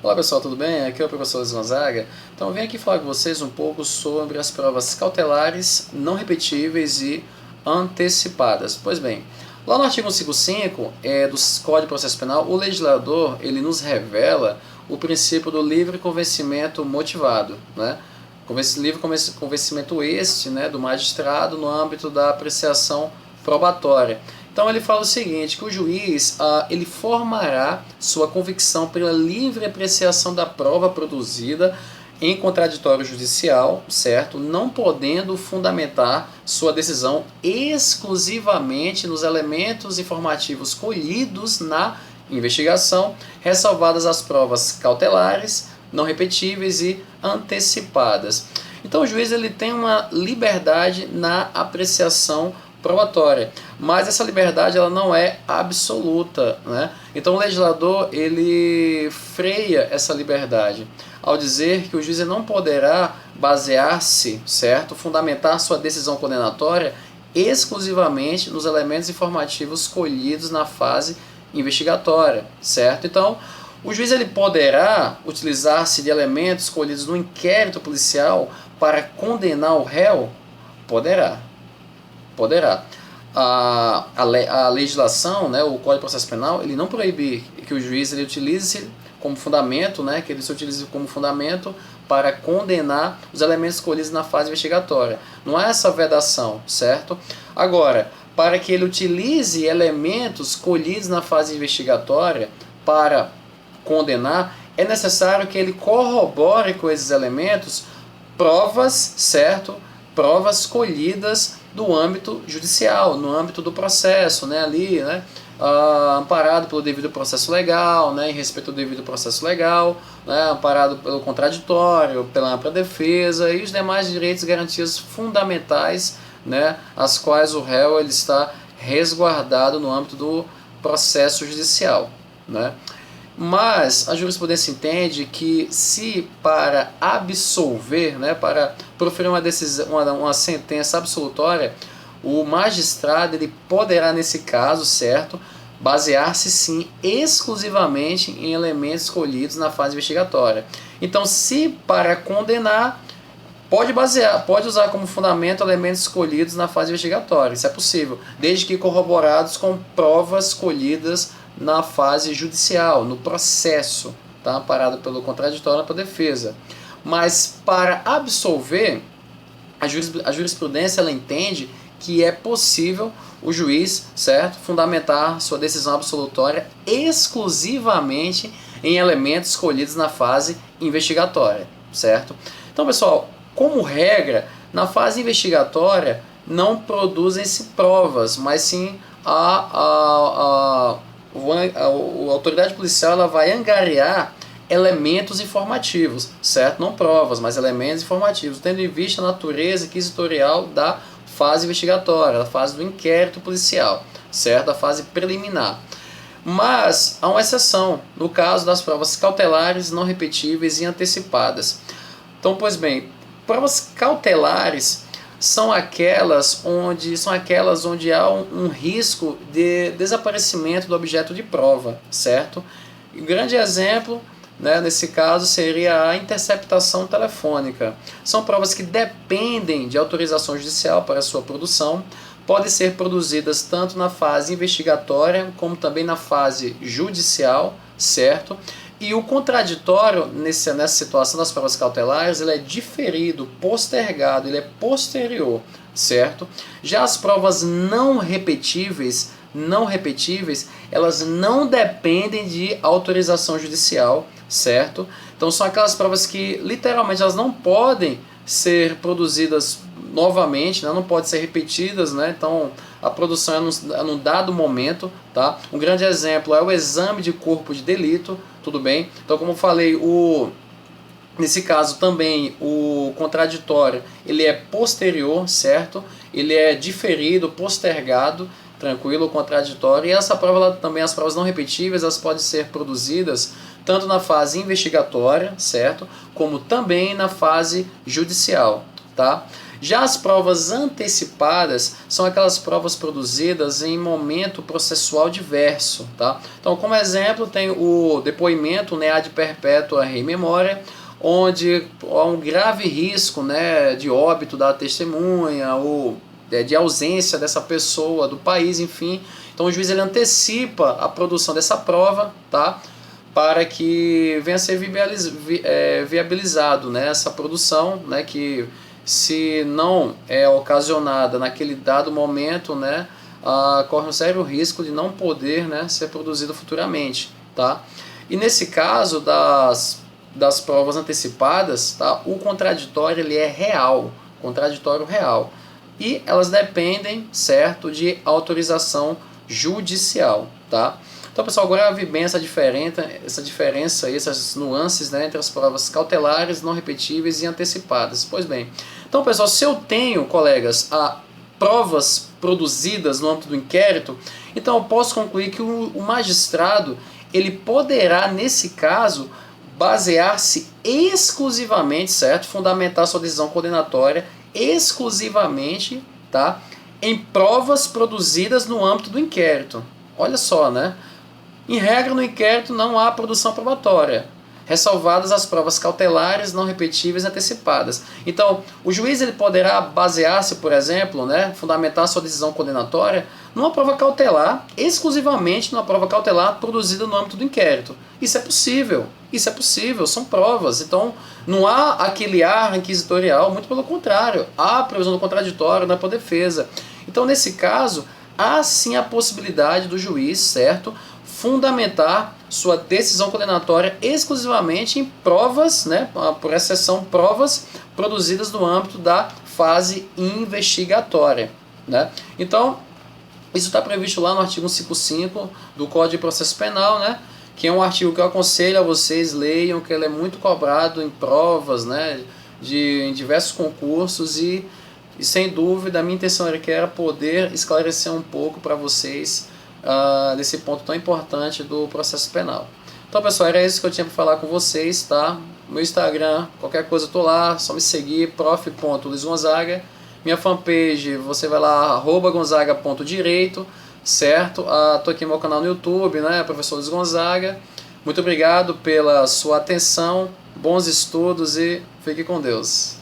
Olá pessoal, tudo bem? Aqui é o professor Luiz Gonzaga. Então eu venho aqui falar com vocês um pouco sobre as provas cautelares, não repetíveis e antecipadas. Pois bem, lá no artigo 155 do Código de Processo Penal, o legislador ele nos revela o princípio do livre convencimento motivado, né? Livre convencimento este, né, do magistrado no âmbito da apreciação probatória. Então ele fala o seguinte, que o juiz ele formará sua convicção pela livre apreciação da prova produzida em contraditório judicial, certo? Não podendo fundamentar sua decisão exclusivamente nos elementos informativos colhidos na investigação, ressalvadas as provas cautelares, não repetíveis e antecipadas. Então o juiz ele tem uma liberdade na apreciação probatória, mas essa liberdade ela não é absoluta, né? Então o legislador ele freia essa liberdade ao dizer que o juiz não poderá basear-se, certo, fundamentar sua decisão condenatória exclusivamente nos elementos informativos colhidos na fase investigatória, certo? Então o juiz ele poderá utilizar-se de elementos colhidos no inquérito policial para condenar o réu? Poderá. A legislação, né, o Código de Processo Penal, ele não proíbe que o juiz ele utilize como fundamento, né, que ele se utilize como fundamento para condenar os elementos colhidos na fase investigatória. Não há essa vedação, certo? Agora, para que ele utilize elementos colhidos na fase investigatória para condenar, é necessário que ele corrobore com esses elementos provas, certo? Provas colhidas do âmbito judicial, no âmbito do processo, né, ali, né, amparado pelo devido processo legal, né, em respeito ao devido processo legal, né, amparado pelo contraditório, pela ampla defesa e os demais direitos e garantias fundamentais, né, as quais o réu ele está resguardado no âmbito do processo judicial, né. Mas a jurisprudência entende que se para absolver, né, para proferir uma decisão, uma sentença absolutória, o magistrado ele poderá, nesse caso, certo, basear-se sim exclusivamente em elementos escolhidos na fase investigatória. Então, se para condenar, pode usar como fundamento elementos escolhidos na fase investigatória, isso é possível, desde que corroborados com provas colhidas na fase judicial, no processo, tá? Amparado pelo contraditório para defesa. Mas para absolver, a jurisprudência ela entende que é possível o juiz, certo, fundamentar sua decisão absolutória exclusivamente em elementos escolhidos na fase investigatória, certo? Então, pessoal, como regra, na fase investigatória não produzem-se provas, mas sim a autoridade policial ela vai angariar elementos informativos, certo? Não provas, mas elementos informativos, tendo em vista a natureza inquisitorial da fase investigatória, da fase do inquérito policial, certo? Da fase preliminar. Mas há uma exceção, no caso das provas cautelares, não repetíveis e antecipadas. Então, pois bem, provas cautelares são aquelas onde há um risco de desaparecimento do objeto de prova, certo? E um grande exemplo, né, nesse caso seria a interceptação telefônica. São provas que dependem de autorização judicial para sua produção, podem ser produzidas tanto na fase investigatória como também na fase judicial, certo? E o contraditório, nessa situação das provas cautelares, ele é diferido, postergado, ele é posterior, certo? Já as provas não repetíveis, elas não dependem de autorização judicial, certo? Então são aquelas provas que, literalmente, elas não podem ser produzidas novamente, né? Não podem ser repetidas, né? Então a produção é num dado momento, tá? Um grande exemplo é o exame de corpo de delito, tudo bem? Então, como eu falei, nesse caso também o contraditório ele é posterior, certo? Ele é diferido, postergado, tranquilo, o contraditório. E essa prova também, as provas não repetíveis, elas podem ser produzidas tanto na fase investigatória, certo? Como também na fase judicial, tá? Já as provas antecipadas são aquelas provas produzidas em momento processual diverso, tá? Então, como exemplo, tem o depoimento, né, ad perpetua rei memória, onde há um grave risco, né, de óbito da testemunha ou de ausência dessa pessoa do país, enfim. Então o juiz ele antecipa a produção dessa prova, tá, para que venha a ser viabilizado, né, essa produção, né, que se não é ocasionada naquele dado momento, né, corre um sério risco de não poder, né, ser produzido futuramente, tá? E nesse caso das provas antecipadas, tá, o contraditório ele é real, contraditório real, e elas dependem, certo, de autorização judicial, tá? Então, pessoal, grave bem essa diferença, essas nuances, né, entre as provas cautelares, não repetíveis e antecipadas. Pois bem, então, pessoal, se eu tenho, colegas, provas produzidas no âmbito do inquérito, então eu posso concluir que o magistrado ele poderá, nesse caso, basear-se exclusivamente, certo, fundamentar sua decisão condenatória exclusivamente, tá, em provas produzidas no âmbito do inquérito. Olha só, né? Em regra, no inquérito não há produção probatória, ressalvadas as provas cautelares, não repetíveis e antecipadas. Então, o juiz ele poderá basear-se, por exemplo, né, fundamentar sua decisão condenatória numa prova cautelar, exclusivamente numa prova cautelar produzida no âmbito do inquérito. Isso é possível, são provas. Então, não há aquele ar inquisitorial, muito pelo contrário, há previsão do contraditório na defesa. Então, nesse caso, há sim a possibilidade do juiz, certo, fundamentar sua decisão condenatória exclusivamente em provas, né, por exceção, provas produzidas no âmbito da fase investigatória, né? Então, isso está previsto lá no artigo 155 do Código de Processo Penal, né, que é um artigo que eu aconselho a vocês leiam, que ele é muito cobrado em provas, né, em diversos concursos e sem dúvida a minha intenção era poder esclarecer um pouco para vocês desse ponto tão importante do processo penal. Então, pessoal, era isso que eu tinha para falar com vocês, tá? Meu Instagram, qualquer coisa eu tô lá, só me seguir, prof.luizgonzaga. Minha fanpage, você vai lá, @gonzaga.direito, certo? Tô aqui no meu canal no YouTube, né, professor Luiz Gonzaga. Muito obrigado pela sua atenção, bons estudos e fique com Deus.